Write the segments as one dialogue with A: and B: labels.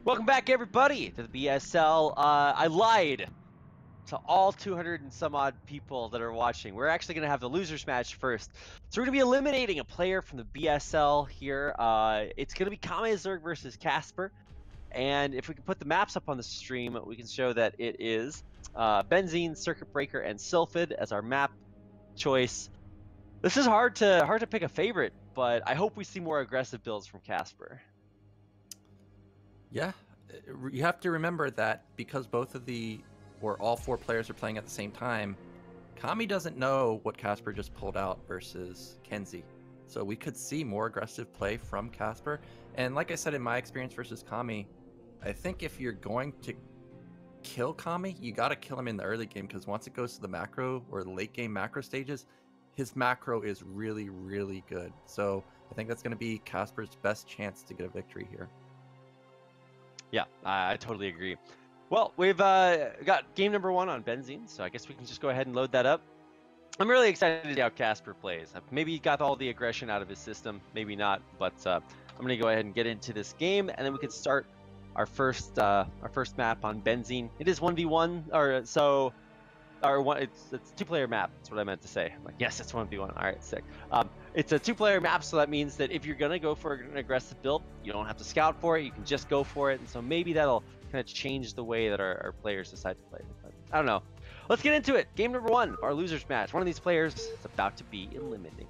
A: Welcome back, everybody, to the BSL. I lied to all 200 and some odd people that are watching. We're actually going to have the losers match first. So we're going to be eliminating a player from the BSL here. It's going to be KAme versus Casper. And if we can put the maps up on the stream, we can show that it is Benzene, Circuit Breaker, and Sylphid as our map choice. This is hard to pick a favorite, but I hope we see more aggressive builds from Casper.
B: Yeah, you have to remember that because both of all four players are playing at the same time, KAme doesn't know what Casper just pulled out versus Kenzie. So we could see more aggressive play from Casper. And like I said, in my experience versus KAme, I think if you're going to kill KAme, you got to kill him in the early game, because once it goes to the macro or the late game macro stages, his macro is really, really good. So I think that's going to be Casper's best chance to get a victory here. Yeah,
A: I totally agree. Well, we've got game number 1 on Benzene, so I guess we can just go ahead and load that up. I'm really excited to see how Casper plays. Maybe he got all the aggression out of his system, maybe not, but I'm going to go ahead and get into this game, and then we can start our first map on Benzene. It is 1v1, it's a 2-player map. That's what I meant to say. I'm like, yes, it's 1v1. All right, sick. It's a 2-player map, so that means that if you're gonna go for an aggressive build, you don't have to scout for it. You can just go for it, and so maybe that'll kind of change the way that our players decide to play. But I don't know. Let's get into it. Game number 1, our losers match. One of these players is about to be eliminated.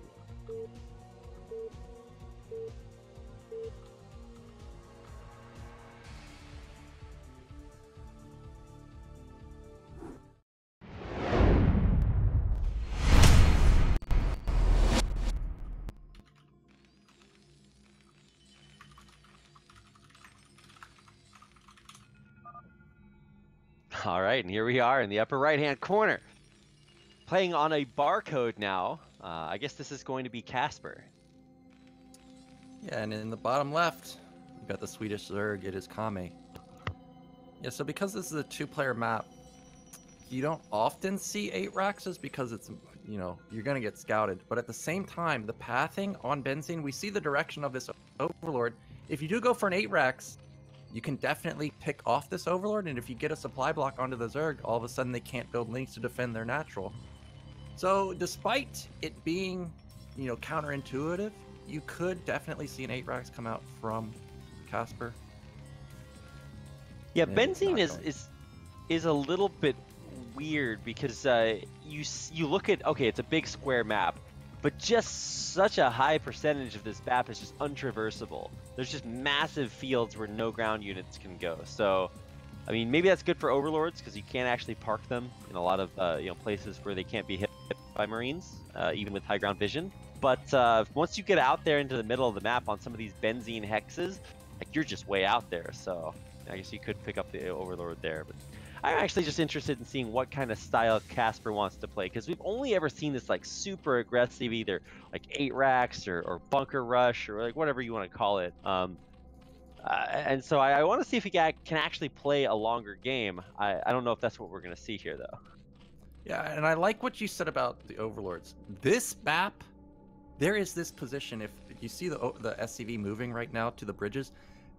A: All right, and here we are in the upper right-hand corner, playing on a barcode now. I guess this is going to be Casper.
B: Yeah, and in the bottom left, we've got the Swedish Zerg. It is KAme. Yeah, so because this is a 2-player map, you don't often see 8 Raxes because it's, you're going to get scouted. But at the same time, the pathing on Benzene, we see the direction of this Overlord. If you do go for an 8 Rax, you can definitely pick off this Overlord, and if you get a supply block onto the Zerg, all of a sudden they can't build links to defend their natural. So despite it being, counterintuitive, you could definitely see an 8 Rax come out from Casper.
A: Yeah, Benzene is a little bit weird because you look at, okay, it's a big square map, but just such a high percentage of this map is just untraversable. There's just massive fields where no ground units can go. So, I mean, maybe that's good for Overlords because you can't actually park them in a lot of places where they can't be hit by Marines, even with high ground vision. But once you get out there into the middle of the map on some of these Benzene hexes, like, you're just way out there. So I guess you could pick up the Overlord there. But I'm actually just interested in seeing what kind of style Casper wants to play, because we've only ever seen this like super aggressive, either like 8 Racks or bunker rush or like whatever you want to call it. And so I want to see if he can actually play a longer game. I don't know if that's what we're going to see here, though.
B: Yeah, and I like what you said about the Overlords. This map, there is this position. If you see the SCV moving right now to the bridges,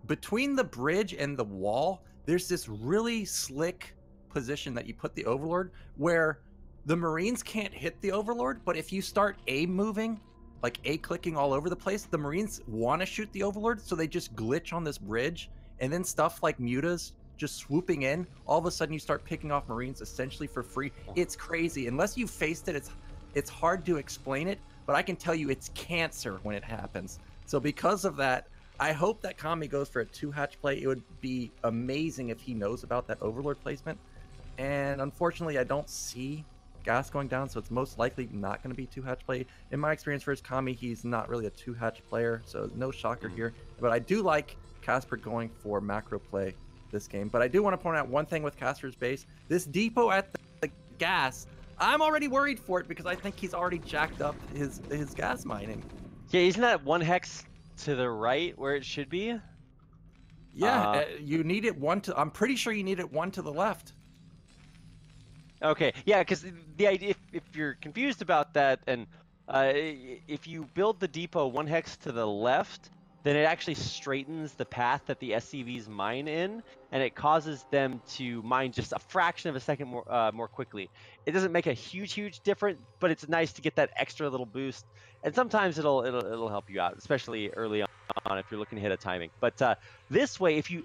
B: between the bridge and the wall, there's this really slick position that you put the Overlord where the Marines can't hit the Overlord, but if you start moving, like clicking all over the place, the Marines want to shoot the Overlord, so they just glitch on this bridge, and then stuff like mutas just swooping in, all of a sudden you start picking off Marines essentially for free. It's crazy. Unless you've faced it, it's hard to explain it, but I can tell you it's cancer when it happens. So because of that, I hope that KAme goes for a 2-hatch play. It would be amazing if he knows about that Overlord placement. And unfortunately, I don't see gas going down, so it's most likely not going to be 2-hatch play. In my experience versus KAme, he's not really a 2-hatch player, so no shocker here. But I do like Casper going for macro play this game. But I do want to point out one thing with Casper's base. This depot at the gas, I'm already worried for it because I think he's already jacked up his gas mining.
A: Yeah, isn't that 1 hex to the right where it should be?
B: Yeah, you need it I'm pretty sure you need it 1 to the left.
A: Okay, yeah, because the idea, if you're confused about that, and if you build the depot 1 hex to the left, then it actually straightens the path that the SCVs mine in, and it causes them to mine just a fraction of a second more quickly. It doesn't make a huge difference, but it's nice to get that extra little boost. And sometimes it'll help you out, especially early on if you're looking to hit a timing. But this way, if you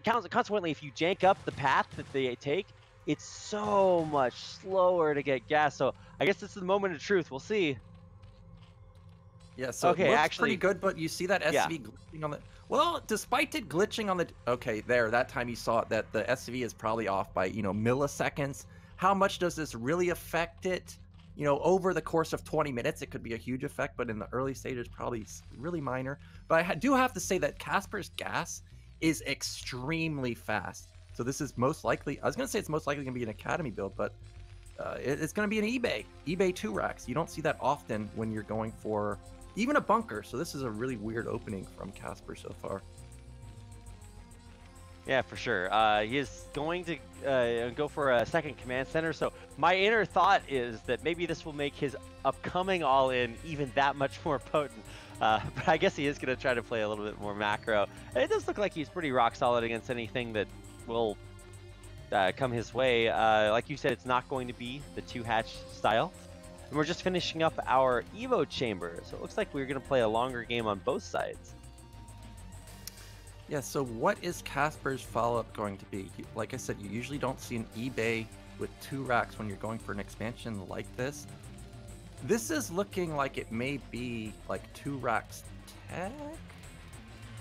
A: consequently, if you jank up the path that they take, it's so much slower to get gas. So I guess this is the moment of truth. We'll see.
B: Yeah, so
A: okay,
B: it looks
A: actually,
B: pretty good, but you see that SCV glitching on the... Well, despite it glitching on the... Okay, there, that time you saw it, that the SCV is probably off by, you know, milliseconds. How much does this really affect it? You know, over the course of 20 minutes, it could be a huge effect, but in the early stages, probably really minor. But I do have to say that Casper's gas is extremely fast. So this is most likely... I was going to say it's most likely going to be an Academy build, but it's going to be an eBay 2 racks. You don't see that often when you're going for... even a bunker, so this is a really weird opening from Casper so far.
A: Yeah, for sure. He is going to go for a second command center, so my inner thought is that maybe this will make his upcoming all-in even that much more potent. But I guess he is going to try to play a little bit more macro. And it does look like he's pretty rock solid against anything that will come his way. Like you said, it's not going to be the 2-hatch style. And we're just finishing up our Evo chamber, so it looks like we're going to play a longer game on both sides.
B: Yeah, so what is Casper's follow-up going to be? Like I said, you usually don't see an eBay with 2 racks when you're going for an expansion like this. This is looking like it may be like 2 racks tech?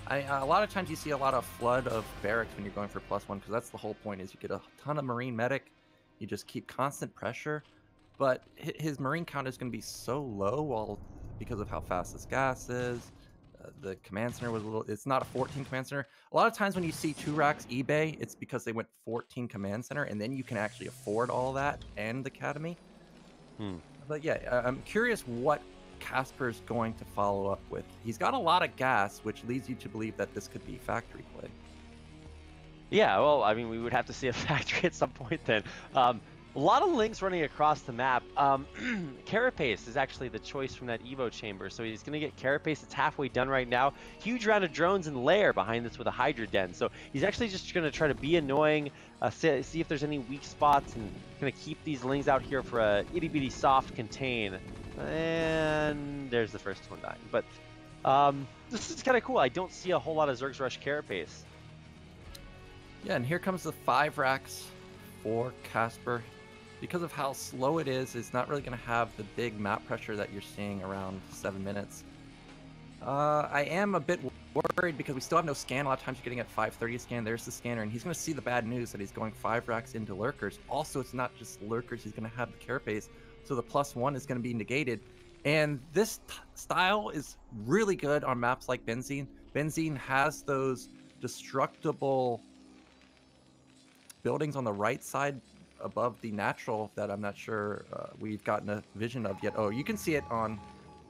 B: A lot of times you see a lot of flood of barracks when you're going for +1, because that's the whole point, is you get a ton of Marine medic, you just keep constant pressure. But his Marine count is going to be so low because of how fast this gas is. The command center was a little... It's not a 14 command center. A lot of times when you see 2 racks eBay, it's because they went 14 command center, and then you can actually afford all that and the Academy. But yeah, I'm curious what Casper's going to follow up with. He's got a lot of gas, which leads you to believe that this could be factory play.
A: Yeah, well, I mean, we would have to see a factory at some point then. A lot of links running across the map. Carapace is actually the choice from that Evo chamber, so he's going to get Carapace. It's halfway done right now. Huge round of drones and lair behind this with a Hydra Den. So he's actually just going to try to be annoying, see if there's any weak spots, and going to keep these lings out here for a itty bitty soft contain. And there's the first one dying. But this is kind of cool. I don't see a whole lot of Zerg's Rush Carapace.
B: Yeah, and here comes the 5 racks for Casper. Because of how slow it is, it's not really going to have the big map pressure that you're seeing around 7 minutes. I am a bit worried because we still have no scan. A lot of times you're getting at 530 scan. There's the scanner, and he's going to see the bad news that he's going 5 racks into lurkers. Also, it's not just lurkers. He's going to have the Carapace, so the +1 is going to be negated. And this style is really good on maps like Benzene. Benzene has those destructible buildings on the right side above the natural that I'm not sure we've gotten a vision of yet. Oh, you can see it on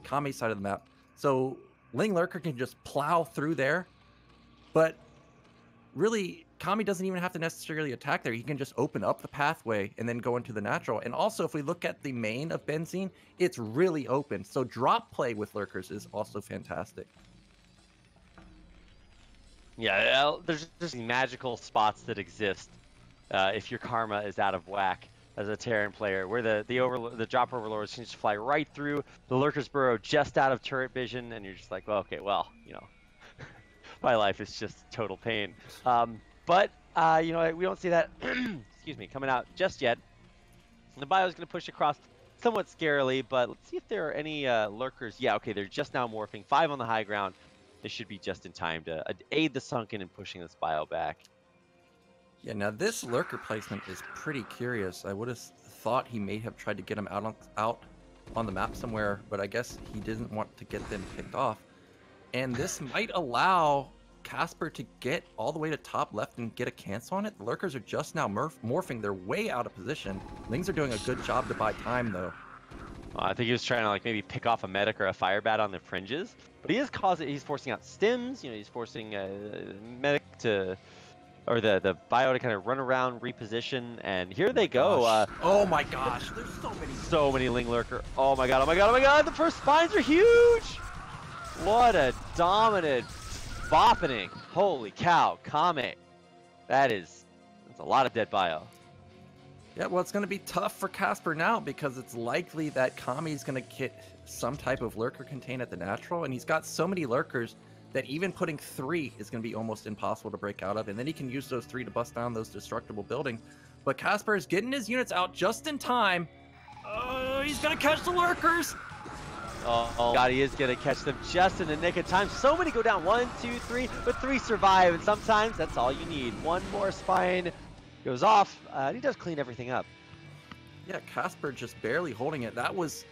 B: KAme's side of the map. So Ling Lurker can just plow through there, but really KAme doesn't even have to necessarily attack there. He can just open up the pathway and then go into the natural. And also, if we look at the main of Benzene, it's really open. So drop play with lurkers is also fantastic.
A: Yeah, there's just magical spots that exist if your karma is out of whack as a Terran player, where the drop overlords can just fly right through the lurker's burrow just out of turret vision, and you're just like, well, okay, well, you know, my life is just total pain. But you know, we don't see that excuse me, coming out just yet. The bio is going to push across somewhat scarily, but let's see if there are any lurkers. Yeah, okay, they're just now morphing. 5 on the high ground. They should be just in time to aid the sunken and pushing this bio back.
B: Yeah, now this lurker placement is pretty curious. I would have thought he may have tried to get him out on the map somewhere, but I guess he didn't want to get them picked off. And this might allow Casper to get all the way to top left and get a cancel on it. The lurkers are just now morphing. They're way out of position. Lings are doing a good job to buy time, though.
A: I think he was trying to like maybe pick off a medic or a fire bat on the fringes, but he's forcing out stims. You know, he's forcing medic to, or the bio to kind of run around, reposition, and here they go.
B: Oh my gosh, there's so many
A: Ling Lurker. Oh my god, oh my god, oh my god, the first spines are huge! What a dominant boppening. Holy cow, KAme. That's a lot of dead bio.
B: Yeah, well, it's going to be tough for Casper now because it's likely that KAme is going to get some type of lurker contained at the natural, and he's got so many lurkers that even putting 3 is going to be almost impossible to break out of, and then he can use those 3 to bust down those destructible buildings. But Casper is getting his units out just in time. Oh, he's going to catch the lurkers!
A: Oh God, he is going to catch them just in the nick of time. So many go down, 1, 2, 3, but 3 survive, and sometimes that's all you need. One more spine goes off, and he does clean everything up.
B: Yeah, Casper just barely holding it. That was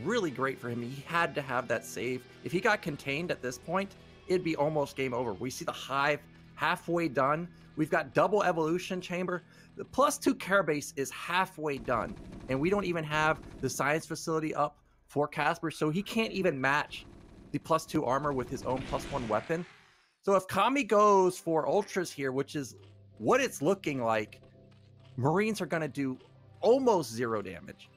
B: really great for him. He had to have that save. If he got contained at this point, it'd be almost game over. We see the hive halfway done. We've got double evolution chamber. The +2 care base is halfway done, and we don't even have the science facility up for Casper, so he can't even match the +2 armor with his own +1 weapon. So if KAme goes for ultras here, which is what it's looking like, Marines are going to do almost 0 damage.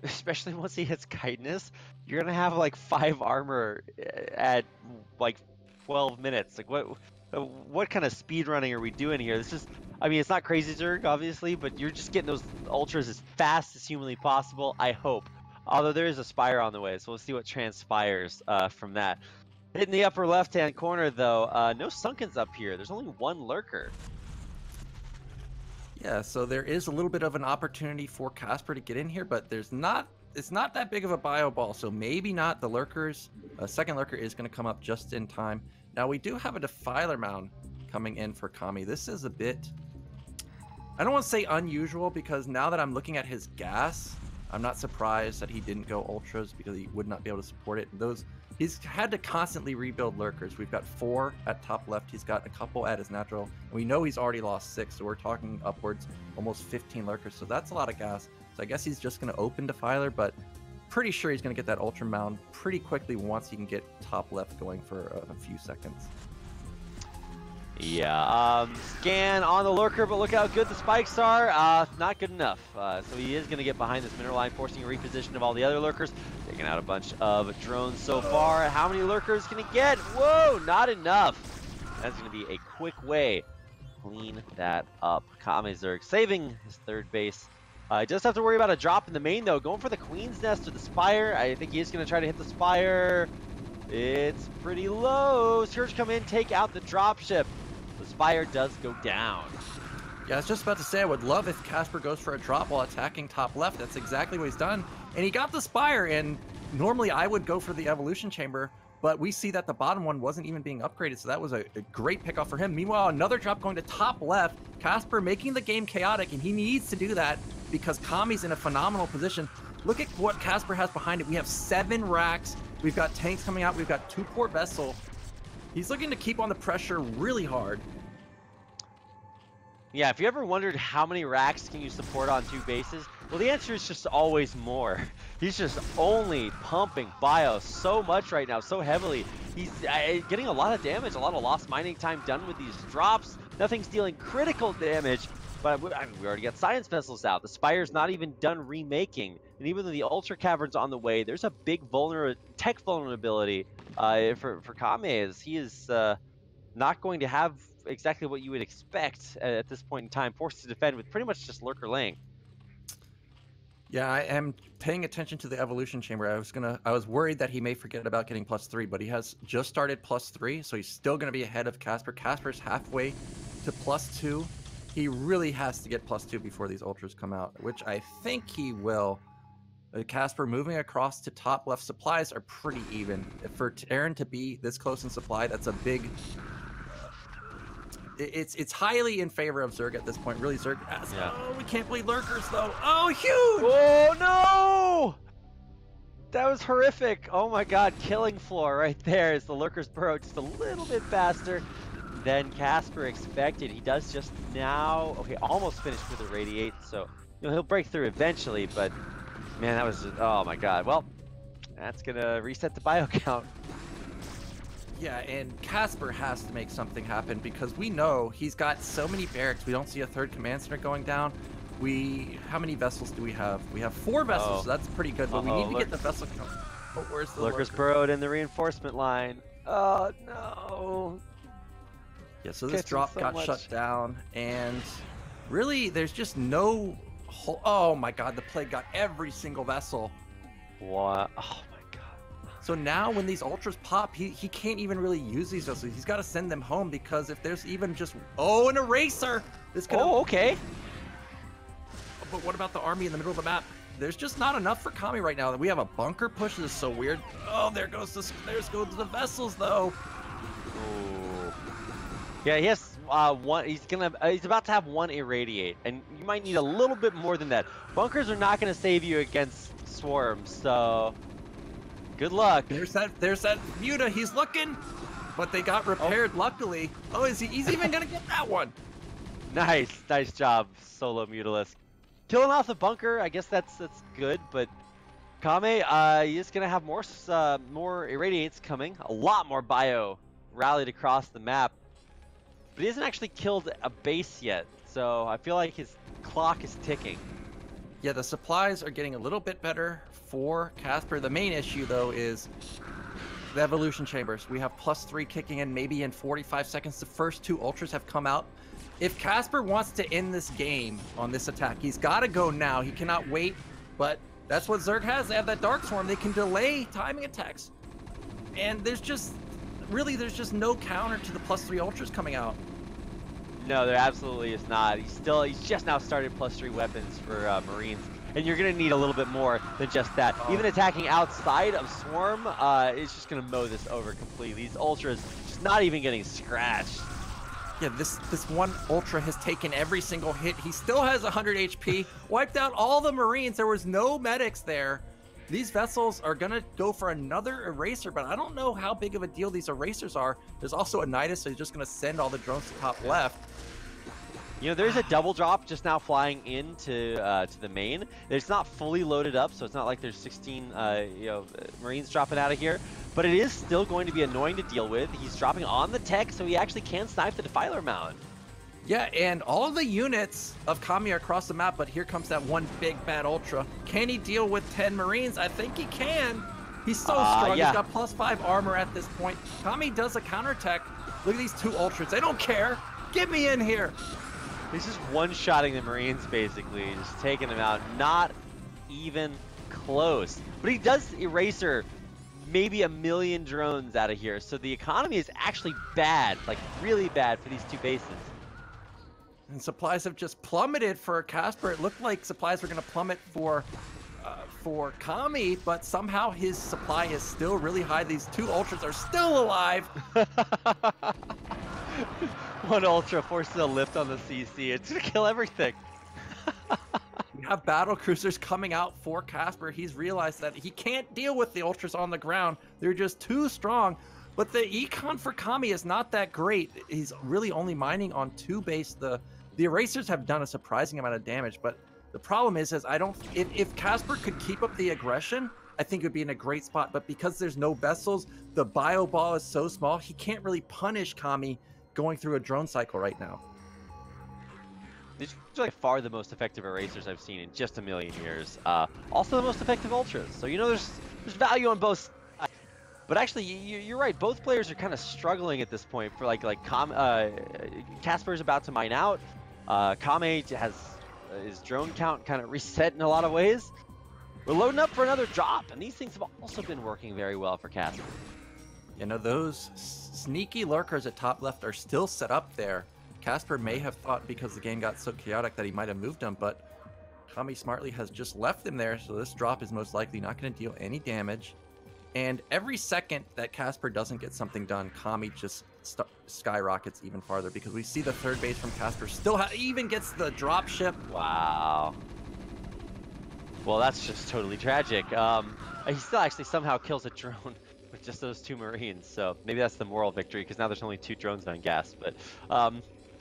A: Especially once he hits kindness, you're gonna have like 5 armor at like 12 minutes. Like what kind of speed running are we doing here? This is, I mean, it's not crazy Zerg, obviously, but you're just getting those ultras as fast as humanly possible, I hope. Although there is a Spire on the way, so we'll see what transpires from that. Hitting the upper left-hand corner, though, no Sunkens up here. There's only 1 lurker.
B: Yeah, so there is a little bit of an opportunity for Casper to get in here, but it's not that big of a bio ball, so maybe not. The lurkers, a second lurker is going to come up just in time. Now we do have a Defiler Mound coming in for KAme. This is a bit, I don't want to say unusual, because now that I'm looking at his gas, I'm not surprised that he didn't go ultras because he would not be able to support it. He's had to constantly rebuild lurkers. We've got 4 at top left. He's got a couple at his natural. And we know he's already lost 6, so we're talking upwards, almost 15 lurkers. So that's a lot of gas. So I guess he's just going to open Defiler, but pretty sure he's going to get that Ultra Mound pretty quickly once he can get top left going for a few seconds.
A: Yeah, scan on the lurker, but look how good the spikes are. Not good enough. So he is going to get behind this mineral line, forcing a reposition of all the other lurkers. Taking out a bunch of drones so far. How many lurkers can he get? Whoa, not enough. That's going to be a quick way to clean that up. KAme Zerg saving his 3rd base. He does have to worry about a drop in the main, though. Going for the Queen's Nest or the Spire. I think he is going to try to hit the Spire. It's pretty low. Surge come in, take out the dropship. The Spire does go down.
B: Yeah, I was just about to say, I would love if Casper goes for a drop while attacking top left. That's exactly what he's done. And he got the Spire, and normally I would go for the Evolution Chamber, but we see that the bottom one wasn't even being upgraded, so that was a great pickoff for him. Meanwhile, another drop going to top left. Casper making the game chaotic, and he needs to do that because KAme's in a phenomenal position. Look at what Casper has behind it. We have 7 racks. We've got tanks coming out. We've got 2 port vessel. He's looking to keep on the pressure really hard.
A: Yeah, if you ever wondered how many racks can you support on 2 bases, well, the answer is just always more. He's just only pumping bio so much right now, so heavily. He's getting a lot of damage, a lot of lost mining time done with these drops. Nothing's dealing critical damage, but we already got science vessels out. The Spire's not even done remaking, and even though the Ultra Cavern's on the way, there's a big tech vulnerability for KAme, as he is not going to have exactly what you would expect at this point in time, forced to defend with pretty much just lurker laying.
B: Yeah, I am paying attention to the evolution chamber. I was worried that he may forget about getting +3, but he has just started +3, so he's still going to be ahead of Casper. Casper's halfway to +2. He really has to get +2 before these ultras come out, which I think he will. Casper moving across to top left. Supplies are pretty even. For Terran to be this close in supply, that's a big... It's highly in favor of Zerg at this point. Really, Zerg has... Yeah. Oh, we can't play lurkers, though. Oh, huge!
A: Oh, no! That was horrific. Oh, my God. Killing floor right there as the lurkers burrow just a little bit faster than Casper expected. He does just now... Okay, almost finished with a radiate, so he'll break through eventually, but... Man, that was... Oh, my God. Well, that's going to reset the bio count.
B: Yeah, and Casper has to make something happen because we know he's got so many barracks. We don't see a 3rd command center going down. How many vessels do we have? We have 4 vessels, so that's pretty good, but we need to get the vessel count. Oh, where's the
A: Lurker's
B: lurker?
A: burrowed in the reinforcement line. Oh no!
B: Yeah, so this
A: Catching
B: drop
A: so
B: got
A: much.
B: shut down, and really, there's just no whole. Oh my god, the plague got every single vessel.
A: What? Oh my god.
B: So now when these ultras pop, he can't even really use these vessels. He's got to send them home because if there's even just... Oh, an eraser! This could...
A: Oh, okay.
B: But what about the army in the middle of the map? There's just not enough for Kami right now. We have a bunker push. This is so weird. Oh, there goes the vessels, though.
A: Ooh. Yeah, he has one. He's about to have one irradiate, and you might need a little bit more than that. Bunkers are not gonna save you against swarms, so good luck.
B: There's that Muta. He's looking, but they got repaired. Luckily. Oh, he's even gonna get that one?
A: Nice job, Solo Mutalisk. Killing off the bunker, I guess that's good, but KAme is gonna have more irradiates coming. A lot more bio rallied across the map, but he hasn't actually killed a base yet. So I feel like his clock is ticking.
B: Yeah, the supplies are getting a little bit better for Casper. The main issue though is the evolution chambers. We have +3 kicking in maybe in 45 seconds. The first 2 ultras have come out. If Casper wants to end this game on this attack, he's got to go now. He cannot wait, but that's what Zerg has. They have that Dark Swarm. They can delay timing attacks. And there's just no counter to the +3 ultras coming out.
A: No, there absolutely is not. He's just now started +3 weapons for Marines, and you're gonna need a little bit more than just that. Even attacking outside of Swarm is just gonna mow this over completely. These ultras just not even getting scratched.
B: Yeah, this one ultra has taken every single hit. He still has 100 HP, wiped out all the Marines. There was no medics there. These vessels are gonna go for another eraser, but I don't know how big of a deal these erasers are. There's also a Nidus, so he's just gonna send all the drones to top left.
A: You know, there's a double drop just now flying into to the main. It's not fully loaded up, so it's not like there's 16 Marines dropping out of here. But it is still going to be annoying to deal with. He's dropping on the tech, so he actually can snipe the Defiler Mount.
B: Yeah, and all of the units of Kami are across the map, but here comes that one big bad ultra. Can he deal with 10 Marines? I think he can. He's so strong.
A: Yeah.
B: He's got +5 armor at this point. Kami does a counterattack. Look at these 2 ultras. They don't care. Get me in here.
A: He's just one-shotting the Marines, basically, just taking them out. Not even close. But he does eraser maybe 1 million drones out of here, so the economy is actually bad, like really bad for these 2 bases.
B: And supplies have just plummeted for Casper. It looked like supplies were going to plummet for Kami, but somehow his supply is still really high. These 2 ultras are still alive.
A: One ultra forces a lift on the CC. It's gonna kill everything.
B: We have battle cruisers coming out for Casper. He's realized that he can't deal with the ultras on the ground. They're just too strong. But the econ for Kami is not that great. He's really only mining on 2 base. The erasers have done a surprising amount of damage, but the problem is if Casper could keep up the aggression, I think it would be in a great spot. But because there's no vessels, the bio ball is so small, he can't really punish Kami going through a drone cycle right now.
A: These are like far the most effective erasers I've seen in just a million years. Also the most effective ultras. So you know there's value on both sides. But actually, you're right. Both players are kind of struggling at this point. For Casper's about to mine out. KAme has his drone count kind of reset in a lot of ways. We're loading up for another drop, and these things have also been working very well for Casper.
B: You know, those sneaky lurkers at top left are still set up there. Casper may have thought because the game got so chaotic that he might have moved them, but Kami smartly has just left them there, so this drop is most likely not going to deal any damage. And every second that Casper doesn't get something done, Kami just skyrockets even farther, because we see the 3rd base from Casper still even gets the drop ship.
A: Wow. Well, that's just totally tragic. He still actually somehow kills a drone with just those 2 Marines, so maybe that's the moral victory, because now there's only 2 drones on gas. But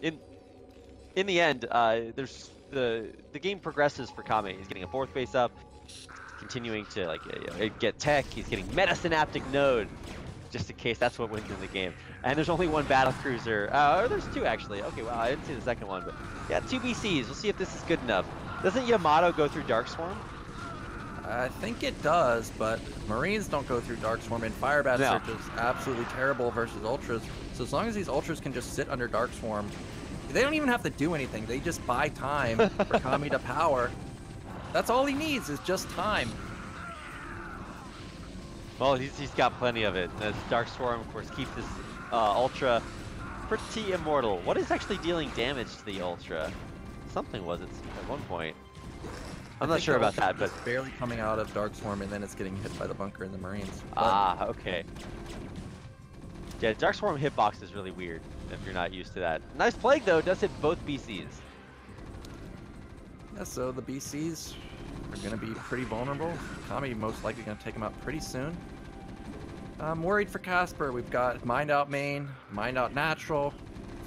A: in the end, there's the game progresses for KAme. He's getting a 4th base up, continuing to get tech. He's getting metasynaptic node, just in case that's what wins in the game. And there's only 1 battle cruiser. Or there's 2 actually. Okay, well I didn't see the second one, but yeah, 2 BCs. We'll see if this is good enough. Doesn't Yamato go through Dark Swarm?
B: I think it does, but Marines don't go through Dark Swarm, and Fire Bat
A: No.
B: Search is absolutely terrible versus Ultras. So as long as these Ultras can just sit under Dark Swarm, they don't even have to do anything. They just buy time for Kami to power. That's all he needs is just time.
A: Well, he's got plenty of it. As Dark Swarm, of course, keeps this Ultra pretty immortal. What is actually dealing damage to the Ultra? Something was it at one point. I'm not sure about that, but
B: it's barely coming out of Dark Swarm, and then it's getting hit by the bunker and the Marines.
A: Ah, okay. Yeah, Dark Swarm hitbox is really weird if you're not used to that. Nice Plague though, does hit both BCs.
B: Yeah, so the BCs are going to be pretty vulnerable. Kami most likely going to take them out pretty soon. I'm worried for Casper. We've got Mind Out main, Mind Out natural.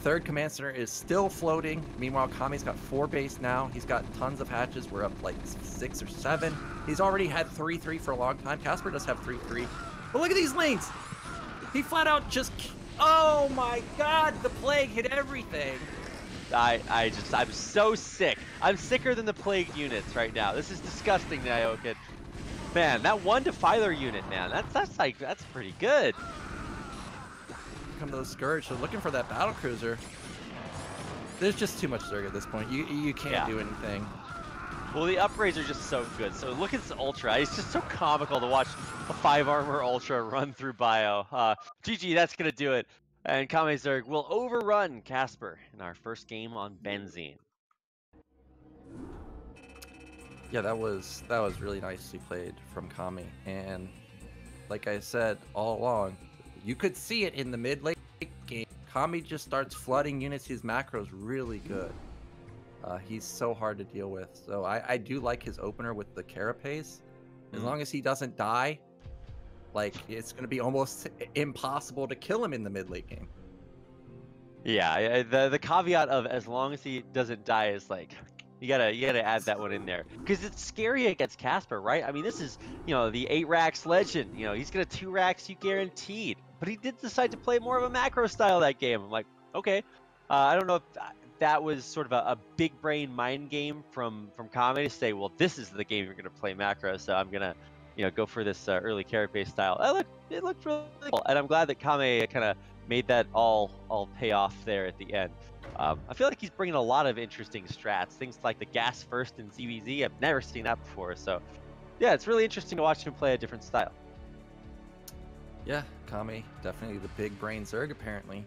B: Third command center is still floating. Meanwhile, Kami's got 4 base now. He's got tons of hatches. We're up like 6 or 7. He's already had 3-3 for a long time. Casper does have 3-3. But look at these lanes. He flat out just... Oh my god, the Plague hit everything.
A: I'm so sick. I'm sicker than the Plague units right now. This is disgusting, Nyokin. Man, that 1 Defiler unit, man, that's pretty good.
B: Come to the Scourge, so looking for that battle cruiser. There's just too much Zerg at this point. You can't do anything.
A: Well, the upgrades are just so good. So look at this Ultra. It's just so comical to watch a 5 armor Ultra run through bio. GG, that's gonna do it. And Kame Zerg will overrun Casper in our first game on Benzene.
B: Yeah, that was really nicely played from Kami. And like I said all along, you could see it in the mid-late game. Kami just starts flooding units. His macro's really good. He's so hard to deal with. So I do like his opener with the Carapace. As long as he doesn't die, like, it's going to be almost impossible to kill him in the mid-late game.
A: Yeah, the caveat of as long as he doesn't die is like, you gotta add that one in there, because it's scary against Casper, right? I mean, this is, you know, the 8 racks legend. You know, he's gonna 2 racks you guaranteed. But he did decide to play more of a macro style that game. I'm like, okay. I don't know if that was sort of a big brain mind game from Kame to say, well, this is the game you're gonna play macro, so I'm gonna, you know, go for this early Carapace style. It looked really cool, and I'm glad that Kame kind of made that all pay off there at the end. I feel like he's bringing a lot of interesting strats, things like the gas first in ZZZ. I've never seen that before, so yeah, it's really interesting to watch him play a different style.
B: Yeah, Kame, definitely the big brain Zerg apparently.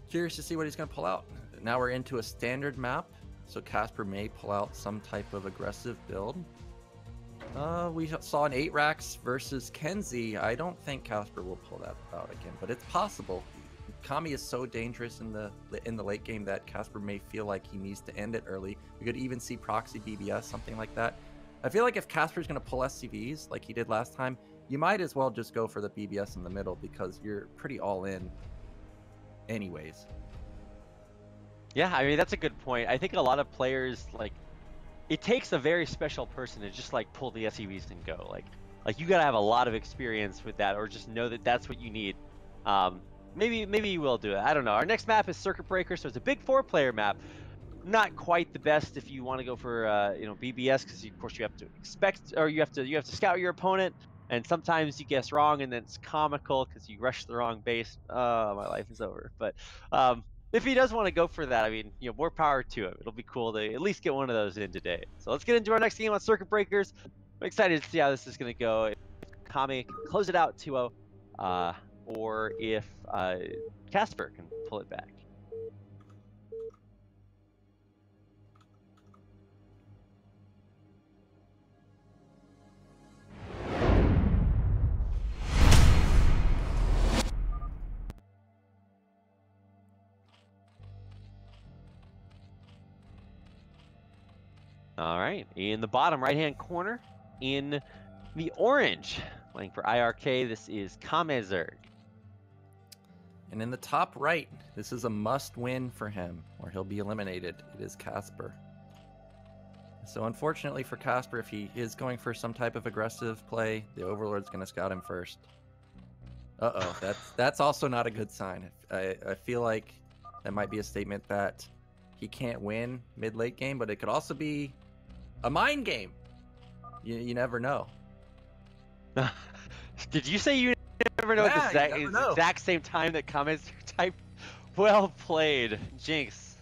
B: Curious to see what he's going to pull out. Now we're into a standard map, so Casper may pull out some type of aggressive build. We saw an 8 racks versus Kenzie. I don't think Casper will pull that out again, but it's possible. Kami is so dangerous in the late game that Casper may feel like he needs to end it early. We could even see proxy BBS, something like that. I feel like if Casper's going to pull SCVs like he did last time, you might as well just go for the BBS in the middle, because you're pretty all in anyways.
A: Yeah, I mean, that's a good point. I think a lot of players, like, it takes a very special person to just like pull the SCVs and go. Like you gotta have a lot of experience with that, or just know that that's what you need. Maybe you will do it. I don't know. Our next map is Circuit Breaker, so it's a big 4-player map. Not quite the best if you want to go for you know, BBS, because of course you have to expect, or you have to scout your opponent, and sometimes you guess wrong, and then it's comical because you rush the wrong base. Oh, my life is over. But if he does want to go for that, I mean, you know, more power to him. It'll be cool to at least get one of those in today. So let's get into our next game on Circuit Breakers. I'm excited to see how this is going to go. If Kame can close it out 2-0, or if Casper can pull it back. All right, in the bottom right-hand corner, in the orange, playing for IRK, this is Kame Zerg.
B: And in the top right, this is a must-win for him, or he'll be eliminated. It is Casper. So unfortunately for Casper, if he is going for some type of aggressive play, the Overlord's going to scout him first. Uh-oh, that's also not a good sign. I feel like that might be a statement that he can't win mid-late game, but it could also be a mind game. You never know.
A: Did you say you never know at the exact same time that comments type? Well played, Jinx.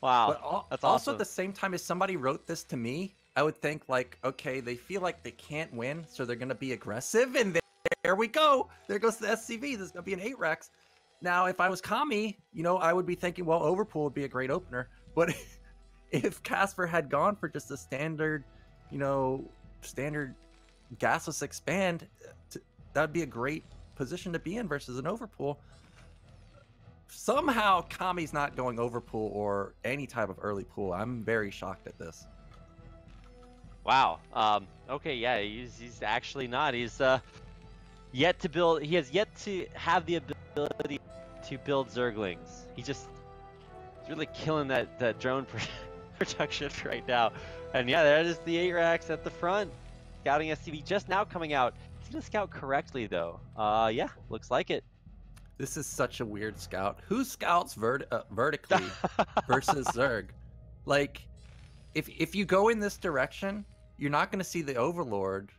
A: Wow,
B: But
A: that's
B: also
A: awesome.
B: at the same time, if somebody wrote this to me, I would think like, okay, they feel like they can't win, so they're gonna be aggressive, and there we go. There goes the SCV. There's gonna be an 8-Rex. Now, if I was KAme, you know, I would be thinking, well, Overpool would be a great opener. But if Casper had gone for just a standard, you know, standard gasless expand, that would be a great position to be in versus an Overpool. Somehow KAme's not going Overpool or any type of early pool. I'm very shocked at this.
A: Wow. Okay, yeah, he's actually not. He's yet to build. He has yet to have the ability to build Zerglings. He's really killing that drone production right now. And yeah, there is the 8-Rex at the front. Scouting SCV just now coming out. He's gonna scout correctly though. Yeah, looks like it.
B: This is such a weird scout. Who scouts vertically versus Zerg? Like, if you go in this direction, you're not going to see the Overlord,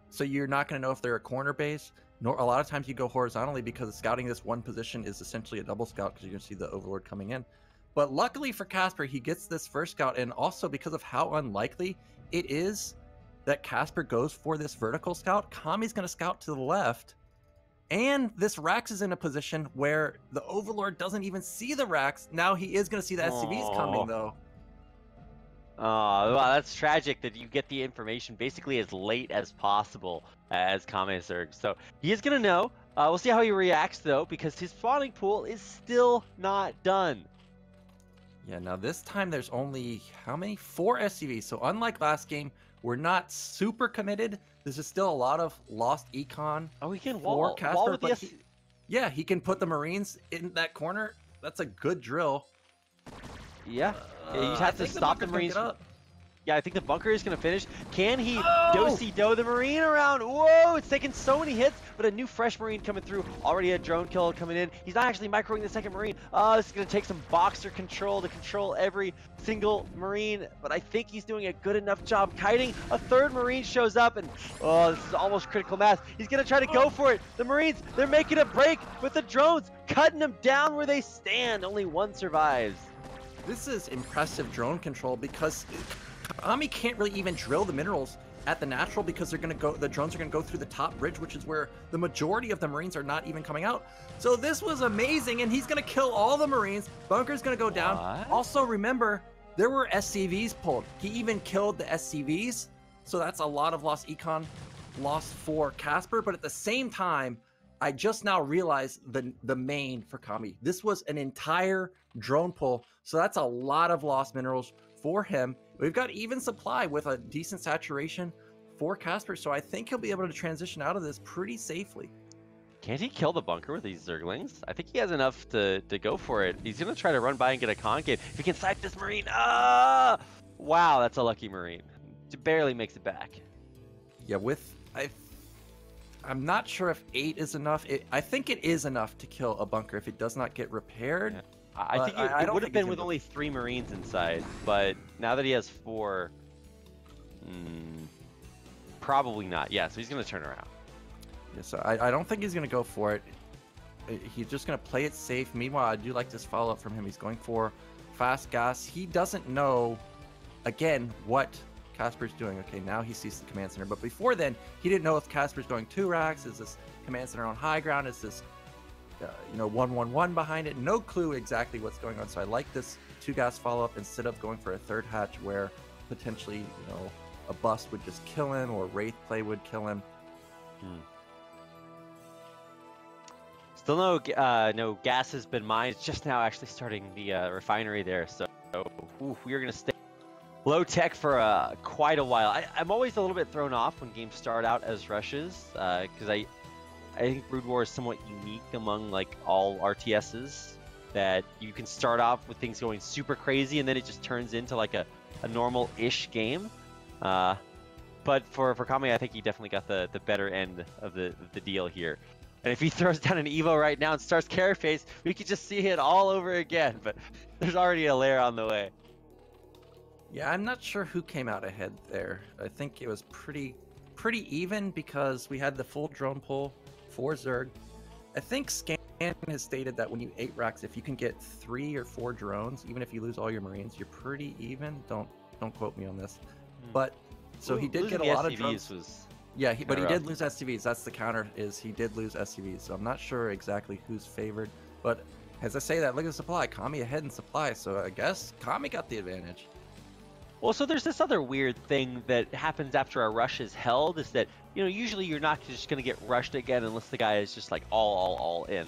B: so you're not going to know if they're a corner base. Nor a lot of times you go horizontally because scouting this one position is essentially a double scout because you're going to see the Overlord coming in. But luckily for Casper, he gets this first scout, and also because of how unlikely it is that Casper goes for this vertical scout, KAme's going to scout to the left. And this Rax is in a position where the Overlord doesn't even see the Rax. Now he is going to see the SCVs coming, though.
A: Oh, wow, that's tragic that you get the information basically as late as possible as KAme Zerg. So he is going to know. We'll see how he reacts, though, because his spawning pool is still not done.
B: Yeah, now this time there's only, how many? 4 SCVs. So unlike last game, we're not super committed. There's just still a lot of lost econ.
A: Oh, he can
B: wall
A: with the
B: yeah, he can put the Marines in that corner. That's a good drill.
A: Yeah, you have to stop the Marines. Yeah, I think the bunker is going to finish. Can he do-si-do the Marine around? Whoa, it's taking so many hits, but a new fresh Marine coming through. Already a drone kill coming in. He's not actually microing the second Marine. This is going to take some boxer control to control every single Marine, but I think he's doing a good enough job kiting. A third Marine shows up, and this is almost critical mass. He's going to try to go for it. The Marines, they're making a break with the drones, cutting them down where they stand. Only one survives.
B: This is impressive drone control because KAme can't really even drill the minerals at the natural because they're gonna go. The drones are gonna go through the top bridge, which is where the majority of the Marines are not even coming out. So this was amazing, and he's gonna kill all the Marines. Bunker's gonna go down. Also, remember there were SCVs pulled. He even killed the SCVs, so that's a lot of lost econ, lost for Casper. But at the same time, I just now realized the main for KAme. This was an entire drone pull, so that's a lot of lost minerals for him. We've got even supply with a decent saturation for Casper, so I think he'll be able to transition out of this pretty safely.
A: Can't he kill the bunker with these Zerglings? I think he has enough to go for it. He's going to try to run by and get a concave. If he can snipe this Marine, wow, that's a lucky Marine. It barely makes it back.
B: Yeah, I'm not sure if 8 is enough. I think it is enough to kill a bunker if it does not get repaired.
A: Yeah. I think it would have been with only 3 Marines inside, but now that he has 4, probably not. Yeah, so he's going to turn around.
B: Yeah, so I don't think he's going to go for it. He's just going to play it safe. Meanwhile, I do like this follow-up from him. He's going for fast gas. He doesn't know, again, what Casper's doing. Okay, now he sees the command center, but before then, he didn't know if Casper's going 2 racks. Is this command center on high ground? Is this 1-1-1 behind it? No clue exactly what's going on. So I like this 2 gas follow-up instead of going for a 3rd hatch where potentially, a bust would just kill him or Wraith play would kill him.
A: Still no gas has been mined. It's just now actually starting the refinery there. So we are going to stay low tech for quite a while. I'm always a little bit thrown off when games start out as rushes because I think Brood War is somewhat unique among like all RTSs, that you can start off with things going super crazy and then it just turns into like a normal-ish game. But for KAme, I think he definitely got the better end of the deal here. And if he throws down an Evo right now and starts Carapace, we could just see it all over again. But there's already a lair on the way.
B: Yeah, I'm not sure who came out ahead there. I think it was pretty even because we had the full drone pull for Zerg. I think Scan has stated that when you 8 racks, if you can get 3 or 4 drones, even if you lose all your Marines, you're pretty even. Don't quote me on this. But so he did get a lot of drones.
A: Was
B: yeah, but he
A: rough.
B: did lose SCVs. That's the counter, is he did lose SCVs. So I'm not sure exactly who's favored. But as I say that, look at the supply. Kami ahead in supply. So I guess Kami got the advantage.
A: Well, so there's this other weird thing that happens after a rush is held, is that, you know, usually you're not just going to get rushed again unless the guy is just like all in.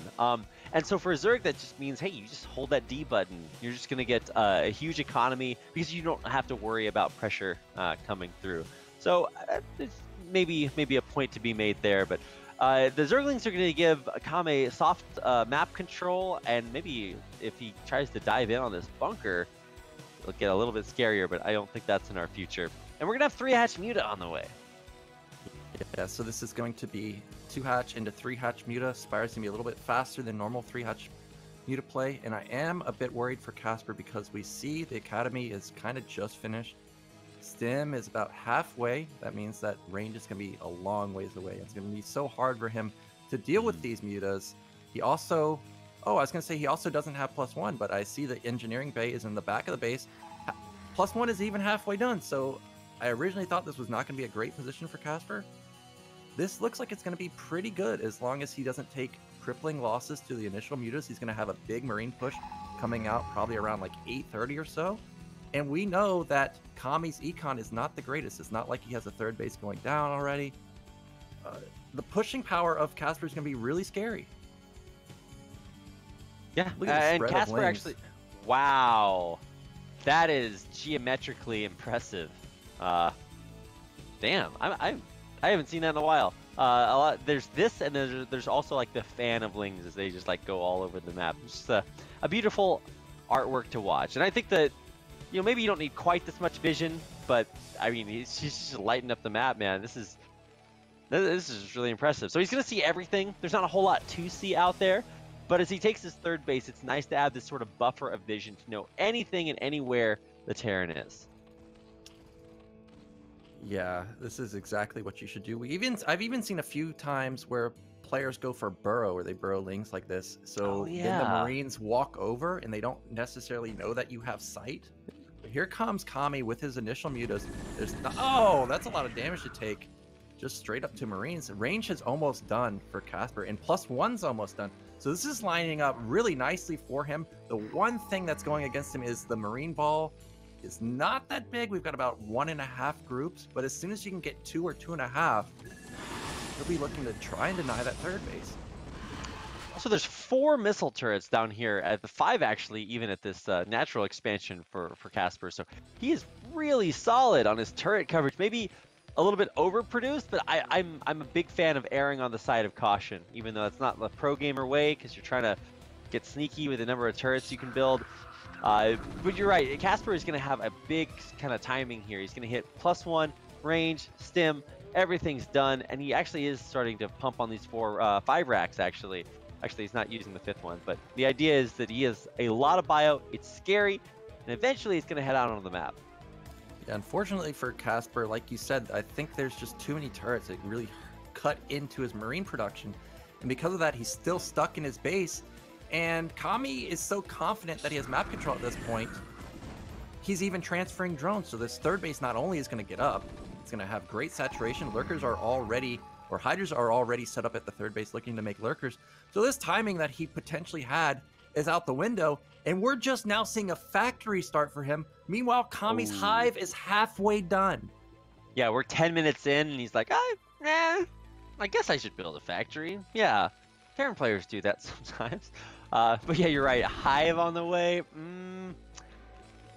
A: And so for Zerg, that just means, hey, you just hold that D button. You're just going to get a huge economy because you don't have to worry about pressure coming through. So it's maybe a point to be made there, but the Zerglings are going to give KAme soft map control, and maybe if he tries to dive in on this bunker, it'll get a little bit scarier, but I don't think that's in our future. And we're going to have 3-hatch Muta on the way.
B: Yeah, so this is going to be 2-hatch into 3-hatch Muta. Spire's going to be a little bit faster than normal 3-hatch Muta play, and I am a bit worried for Casper because we see the Academy is kind of just finished. Stim is about halfway. That means that range is going to be a long ways away. It's going to be so hard for him to deal with these Mutas. He also... Oh, I was going to say he also doesn't have +1, but I see the engineering bay is in the back of the base. +1 is even halfway done, so I originally thought this was not going to be a great position for Casper. This looks like it's going to be pretty good as long as he doesn't take crippling losses to the initial Mutas. He's going to have a big Marine push coming out probably around like 8:30 or so. And we know that Kami's econ is not the greatest. It's not like he has a third base going down already. The pushing power of Casper is going to be really scary.
A: Yeah,
B: Look at the
A: and
B: spread of
A: Casper
B: lanes.
A: actually, wow, that is geometrically impressive. Damn, I haven't seen that in a while. A lot. There's this, and there's also like the fan of lings as they just like go all over the map. It's just a beautiful artwork to watch, and I think that, you know, maybe you don't need quite this much vision, but I mean, he's just lighting up the map, man. This is really impressive. So he's gonna see everything. There's not a whole lot to see out there. But as he takes his third base, it's nice to have this sort of buffer of vision to know anything and anywhere the Terran is.
B: Yeah, this is exactly what you should do. I've even seen a few times where players go for burrow, or they burrow lings like this. So then the Marines walk over and they don't necessarily know that you have sight. Here comes Kami with his initial mutas. Oh, that's a lot of damage to take. Just straight up to Marines. Range is almost done for Casper, and +1's almost done. So this is lining up really nicely for him. The one thing that's going against him is the Marine ball is not that big. We've got about 1.5 groups, but as soon as you can get 2 or 2.5, he'll be looking to try and deny that third base.
A: Also, there's 4 missile turrets down here, at the 5 actually, even at this natural expansion for Casper. So he is really solid on his turret coverage. Maybe a little bit overproduced, but I'm a big fan of erring on the side of caution, even though that's not the pro gamer way, because you're trying to get sneaky with the number of turrets you can build. But you're right, Casper is going to have a big kind of timing here. He's going to hit +1, range, stim, everything's done, and he actually is starting to pump on these 5 racks actually. Actually, he's not using the 5th one, but the idea is that he has a lot of bio, it's scary, and eventually he's going to head out onto the map.
B: Yeah, unfortunately for Casper, like you said, I think there's just too many turrets that really cut into his Marine production. And because of that, he's still stuck in his base. And Kami is so confident that he has map control at this point, he's even transferring drones. So this third base not only is going to get up, it's going to have great saturation. Lurkers are already, or Hydras are already set up at the third base looking to make lurkers. So this timing that he potentially had is out the window. And we're just now seeing a factory start for him. Meanwhile, Kami's hive is halfway done.
A: Yeah, we're 10 minutes in, and he's like, I guess I should build a factory. Yeah, Terran players do that sometimes. But yeah, you're right. Hive on the way.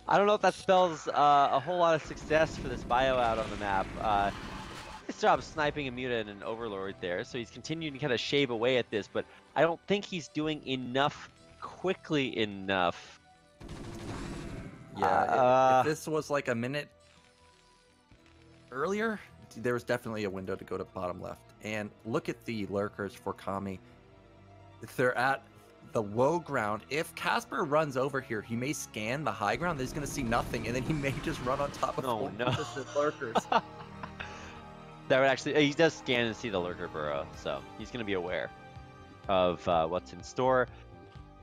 A: I don't know if that spells a whole lot of success for this bio out on the map. Nice job sniping a Muta and an Overlord there. So he's continuing to kind of shave away at this, but I don't think he's doing enough quickly enough.
B: Yeah, if this was like a minute earlier, there was definitely a window to go to bottom left. And look at the lurkers for Kami. They're at the low ground. If Casper runs over here, he may scan the high ground. He's going to see nothing, and then he may just run on top of
A: Oh, no.
B: consistent lurkers.
A: That would actually, he does scan and see the lurker burrow, so he's going to be aware of what's in store.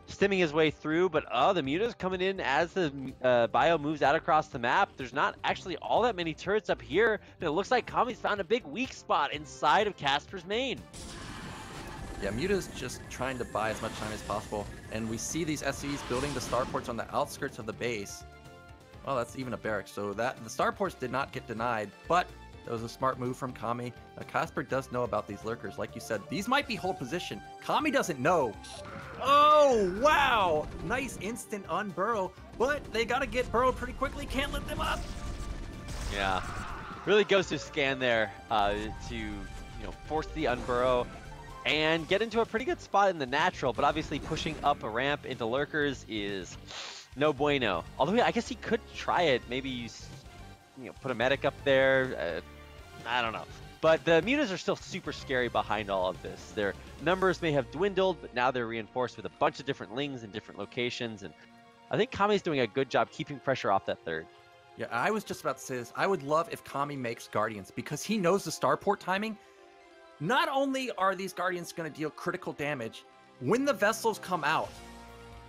A: Stimming his way through, but the muta's coming in as the bio moves out across the map. There's not actually all that many turrets up here, and it looks like KAme's found a big weak spot inside of Casper's main.
B: Yeah, Muta's just trying to buy as much time as possible, and we see these SCVs building the starports on the outskirts of the base. Well, that's even a barracks, so that the starports did not get denied, but that was a smart move from KAme. Casper does know about these lurkers. Like you said, these might be hold position. KAme doesn't know. Oh, wow! Nice instant unburrow, but they gotta get burrowed pretty quickly. Can't let them up.
A: Yeah, really goes to scan there to force the unburrow and get into a pretty good spot in the natural, but obviously pushing up a ramp into lurkers is no bueno. Although I guess he could try it. Maybe put a medic up there. I don't know. But the mutas are still super scary behind all of this. Their numbers may have dwindled, but now they're reinforced with a bunch of different lings in different locations. And I think KAme's doing a good job keeping pressure off that third.
B: Yeah, I was just about to say this. I would love if KAme makes Guardians, because he knows the starport timing. Not only are these Guardians going to deal critical damage, when the vessels come out,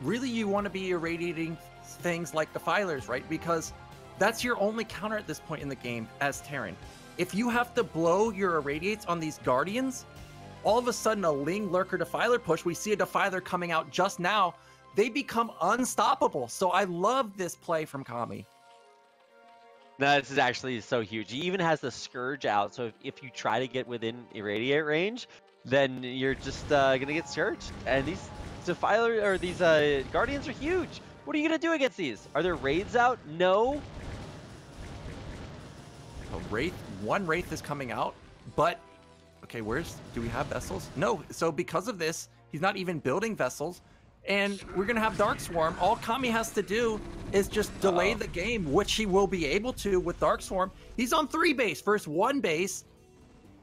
B: really you want to be irradiating things like Defilers, right? Because that's your only counter at this point in the game as Terran. If you have to blow your irradiates on these Guardians, all of a sudden a Ling Lurker Defiler push, we see a Defiler coming out just now, they become unstoppable. So I love this play from KAme.
A: No, this is actually so huge. He even has the Scourge out, so if you try to get within irradiate range, then you're just gonna get Scourged. And these Defiler or these Guardians are huge. What are you gonna do against these? Are there raids out? No.
B: One Wraith is coming out, but okay, do we have vessels? No, so because of this, he's not even building vessels, and we're gonna have Dark Swarm. All KAme has to do is just delay the game, which he will be able to with Dark Swarm. He's on 3 base versus 1 base,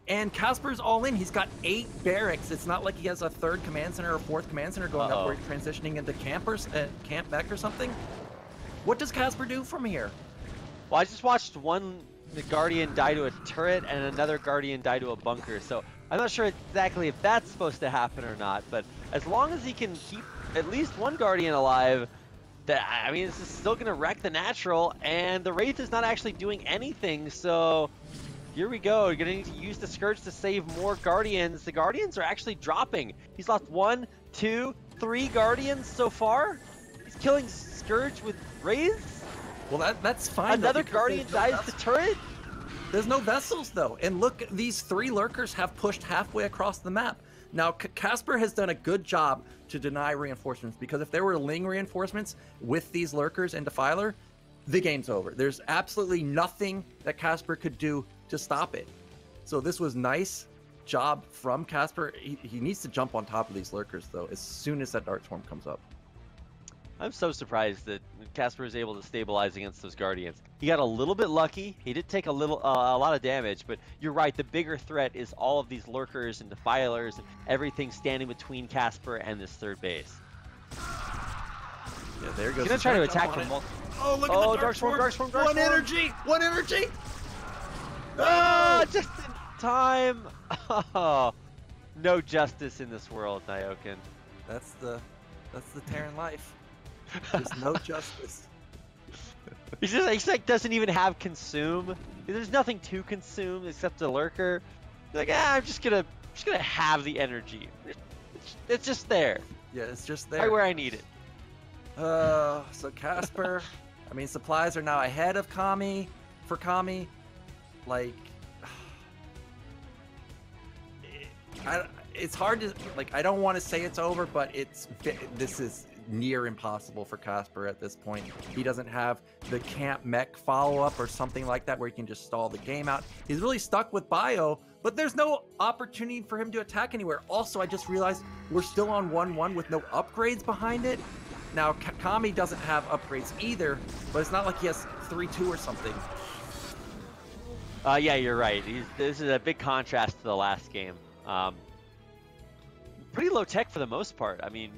B: and Casper's all in. He's got 8 barracks. It's not like he has a 3rd command center or 4th command center going up where he's transitioning into camp mech or something. What does Casper do from here?
A: Well, I just watched the Guardian die to a turret and another Guardian die to a bunker, so I'm not sure exactly if that's supposed to happen or not, but as long as he can keep at least one Guardian alive, I mean, this is still going to wreck the natural, and the Wraith is not actually doing anything, so here we go. You're going to need to use the Scourge to save more Guardians. The Guardians are actually dropping. He's lost 1, 2, 3 Guardians so far. He's killing Scourge with Wraiths.
B: Well, that's fine.
A: Another Guardian dies to turret?
B: There's no vessels, though. And look, these 3 lurkers have pushed halfway across the map. Now, Casper has done a good job to deny reinforcements, because if there were Ling reinforcements with these lurkers and Defiler, the game's over. There's absolutely nothing that Casper could do to stop it. So this was nice job from Casper. He needs to jump on top of these lurkers, though, as soon as that Dark Swarm comes up.
A: I'm so surprised that Casper is able to stabilize against those Guardians. He got a little bit lucky. He did take a lot of damage, but you're right. The bigger threat is all of these lurkers and Defilers and everything standing between Casper and this 3rd base.
B: Yeah, there goes.
A: He's gonna try to attack from multiple.
B: Oh, look at the Dark Swarm. One energy.
A: Ah, just in time. Oh, no justice in this world, Nyoken.
B: That's the Terran life. There's no justice.
A: He's like doesn't even have consume. There's nothing to consume except a lurker. He's like, I'm just gonna have the energy. It's just there.
B: Yeah, it's just there.
A: Right where I need it.
B: So Casper, I mean, supplies are now ahead of KAme. For KAme, like, it's hard to, like, I don't want to say it's over, but this is near impossible for Casper at this point. He doesn't have the camp mech follow-up or something like that where he can just stall the game out. He's really stuck with bio, but there's no opportunity for him to attack anywhere. Also, I just realized we're still on 1-1 with no upgrades behind it. Now, KAme doesn't have upgrades either, but it's not like he has 3-2 or something.
A: Yeah, you're right. This is a big contrast to the last game. Pretty low tech for the most part. I mean,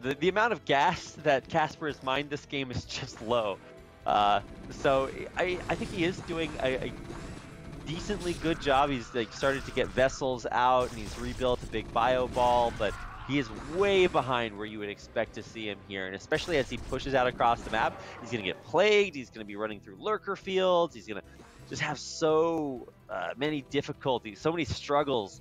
A: the amount of gas that Casper has mined this game is just low. So I think he is doing a decently good job. He's like started to get vessels out and he's rebuilt a big bio ball, but he is way behind where you would expect to see him here. And especially as he pushes out across the map, he's going to get plagued. He's going to be running through lurker fields. He's going to just have so many difficulties, so many struggles.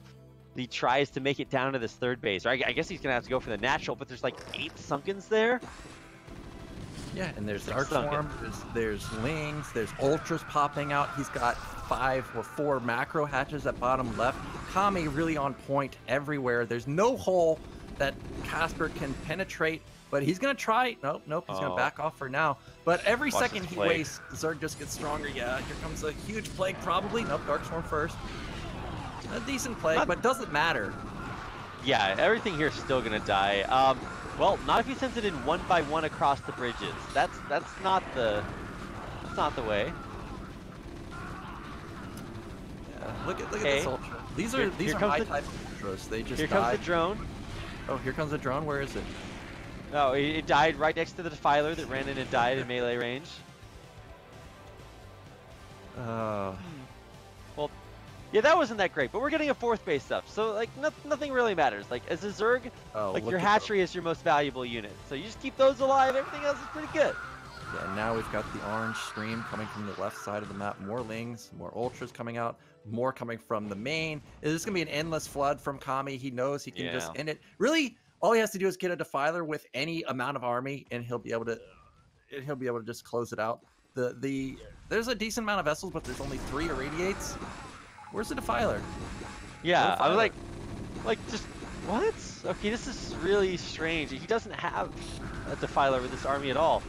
A: He tries to make it down to this third base. Or I guess he's going to have to go for the natural, but there's like 8 Sunkens there.
B: Yeah, and there's Dark Swarm, there's Lings, there's Ultras popping out. He's got 5 or 4 macro hatches at bottom left. KAme really on point everywhere. There's no hole that Casper can penetrate, but he's going to try. Nope, he's going to back off for now. But every second he wastes, Zerg just gets stronger. Yeah, here comes a huge plague probably. Nope, Dark Swarm first. A decent plague, but doesn't matter.
A: Yeah, everything here is still going to die. Well, not if he sends it in 1 by 1 across the bridges. That's not the way.
B: Yeah, look at this ultra. These are high type ultras. They just
A: here comes the drone.
B: Oh, here comes the drone. Where is it?
A: No, it died right next to the Defiler that ran in and died in melee range. Well, yeah, that wasn't that great, but we're getting a 4th base up, so like nothing really matters. Like as a Zerg, like your hatchery is your most valuable unit, so you just keep those alive. Everything else is pretty good.
B: Yeah, now we've got the orange stream coming from the left side of the map. More Lings, more Ultras coming out, more coming from the main. This is gonna be an endless flood from KAme. He knows he can just end it. Really, all he has to do is get a Defiler with any amount of army, and he'll be able to just close it out. There's a decent amount of vessels, but there's only 3 Irradiates. Where's the Defiler?
A: Yeah, I was like, just what? Okay, this is really strange. He doesn't have a Defiler with this army at all.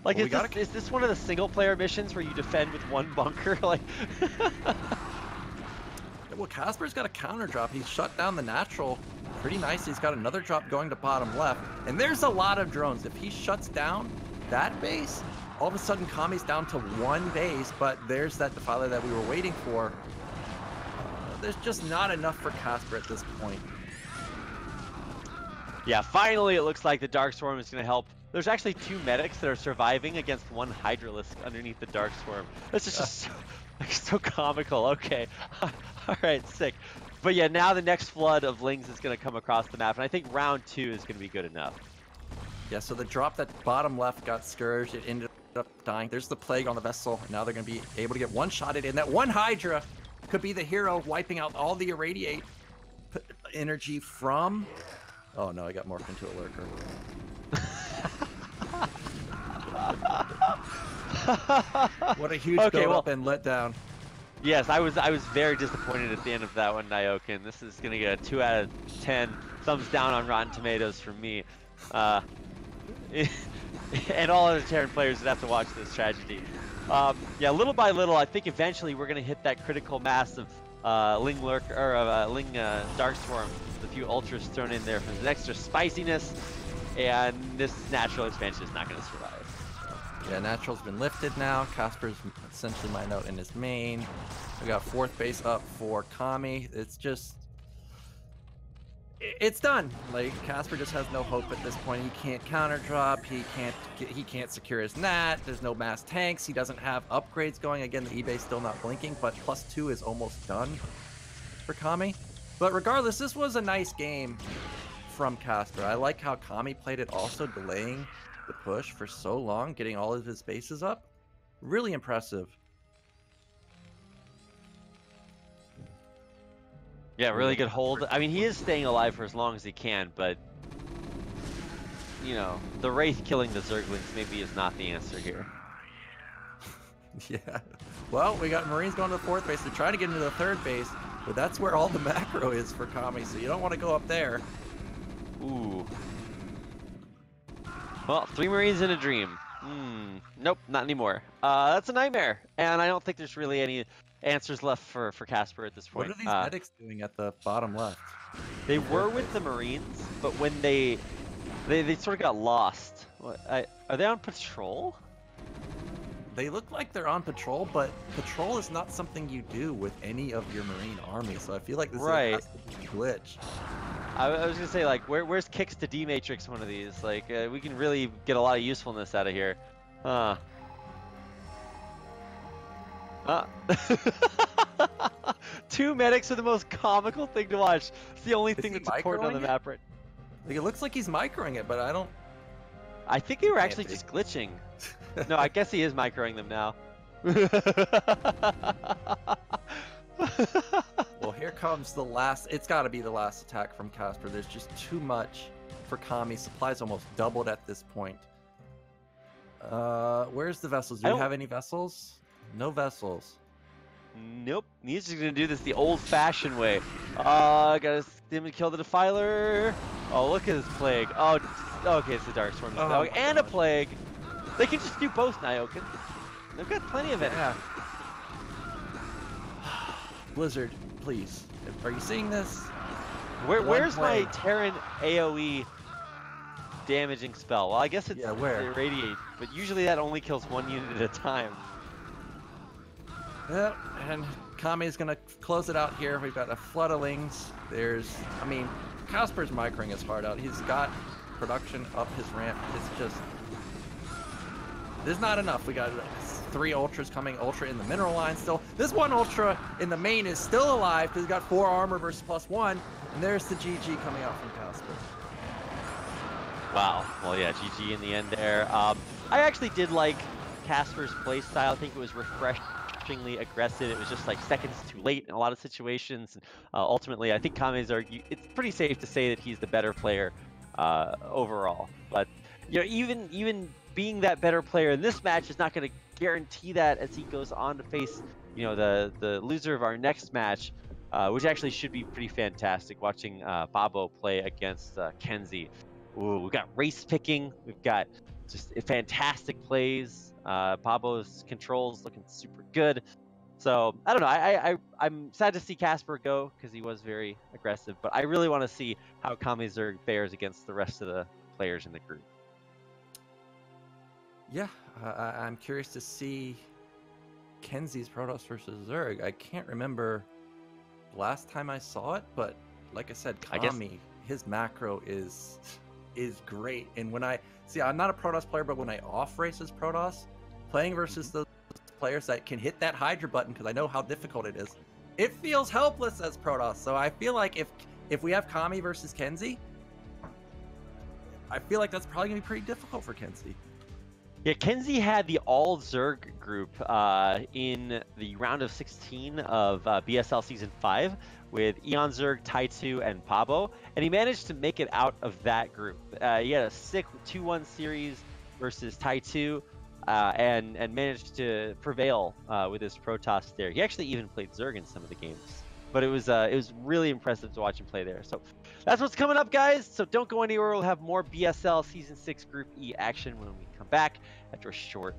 A: Like, well, is this one of the single-player missions where you defend with 1 bunker? Like,
B: well, Casper's got a counter drop. He's shut down the natural pretty nice. He's got another drop going to bottom left, and there's a lot of drones. If he shuts down that base, all of a sudden KAme's down to 1 base. But there's that Defiler that we were waiting for. There's just not enough for Casper at this point.
A: Yeah, finally it looks like the Dark Swarm is going to help. There's actually 2 medics that are surviving against 1 Hydralisk underneath the Dark Swarm. This is just so comical. Okay, all right, sick. But yeah, now the next flood of Lings is going to come across the map, and I think round 2 is going to be good enough.
B: Yeah, so the drop that bottom left got scourged. It ended up dying. There's the plague on the vessel. Now they're going to be able to get one-shotted in. That 1 Hydra could be the hero wiping out all the Irradiate energy from... Oh no, I got morphed into a lurker. What a huge build-up and letdown.
A: Yes, I was very disappointed at the end of that one, Nyokin. This is going to get a 2 out of 10 thumbs down on Rotten Tomatoes from me. And all other Terran players would have to watch this tragedy. Yeah, little by little, I think eventually we're going to hit that critical mass of Ling Dark Swarm, with a few Ultras thrown in there for the extra spiciness, and this natural expansion is not going to survive.
B: Yeah, natural's been lifted now. Casper's essentially mined out in his main. We got 4th base up for KAme. It's just... It's done. Like, Casper just has no hope at this point. He can't counter drop. He can't secure his nat. There's no mass tanks. He doesn't have upgrades going. Again, the eBay's still not blinking, but +2 is almost done for KAme. But regardless, this was a nice game from Casper. I like how KAme played it, also delaying the push for so long, getting all of his bases up. Really impressive.
A: Yeah, really good hold. I mean, he is staying alive for as long as he can, but you know, the Wraith killing the Zerglings maybe is not the answer here.
B: Yeah. Well, we got Marines going to the 4th base. They're trying to get into the 3rd base, but that's where all the macro is for KAme, so you don't want to go up there.
A: Ooh. Well, 3 Marines in a dream. Nope, not anymore. That's a nightmare, and I don't think there's really any answers left for Casper at this point.
B: What are these medics doing at the bottom left?
A: They were with the Marines, but when they sort of got lost. Are they on patrol?
B: They look like they're on patrol, but patrol is not something you do with any of your Marine army, so I feel like this has to be a glitch.
A: I was gonna say, like, where's kicks to D Matrix one of these? Like, we can really get a lot of usefulness out of here. Uh. Two medics are the most comical thing to watch. It's the only thing that's important on the map right.
B: Like, it looks like he's microing it, but I don't.
A: I think they were actually just glitching. No, I guess he is microing them now.
B: Well, here comes the last. It's got to be the last attack from Casper. There's just too much for KAme. Supplies almost doubled at this point. Where's the vessels? Do we have any vessels? No vessels.
A: Nope. He's just gonna do this the old-fashioned way. Gotta him to kill the Defiler. Oh, look at this plague. Oh, okay, it's the Dark Storm and a plague. They can just do both, Nyoken. They've got plenty of it.
B: Yeah. Blizzard, please. Are you seeing this?
A: Where's my Terran AoE damaging spell? Well, I guess it's Irradiate, but usually that only kills one unit at a time.
B: Yeah, and KAme is gonna close it out here. We've got a flood of lings. I mean, Casper's microing his heart out. He's got production up his ramp. It's just, there's not enough. We got 3 ultras coming. Ultra in the mineral line still. This one ultra in the main is still alive because he's got 4 armor versus +1. And there's the GG coming out from Casper.
A: Wow. Well, yeah, GG in the end there. I actually did like Casper's play style. I think it was refreshingly aggressive. It was just like seconds too late in a lot of situations. And, ultimately, I think KAme's it's pretty safe to say that he's the better player overall. But you know, even being that better player in this match is not going to guarantee that as he goes on to face, you know, the loser of our next match, which actually should be pretty fantastic. Watching Babo play against Kenzie. Ooh, we've got race picking. We've got just fantastic plays. Babo's controls looking super good. So I don't know. I'm sad to see Casper go because he was very aggressive, but I really want to see how KAme Zerg fares against the rest of the players in the group.
B: Yeah, I'm curious to see Kenzie's Protoss versus Zerg. I can't remember the last time I saw it, but like I said, KAme, his macro is great. And when I'm not a Protoss player, but when I off race as Protoss, playing versus those players that can hit that Hydra button, because I know how difficult it is, it feels helpless as Protoss. So I feel like if we have KAme versus Kenzie, I feel like that's probably gonna be pretty difficult for Kenzie.
A: Yeah, Kenzie had the all Zerg group in the round of 16 of BSL Season 5 with Eon Zerg, Taitu, and Pabo, and he managed to make it out of that group. He had a sick 2-1 series versus Taitu, and managed to prevail with his Protoss there. He actually even played Zerg in some of the games, but it was really impressive to watch him play there. So that's what's coming up, guys. So don't go anywhere. We'll have more BSL Season 6 Group E action when we come back after a short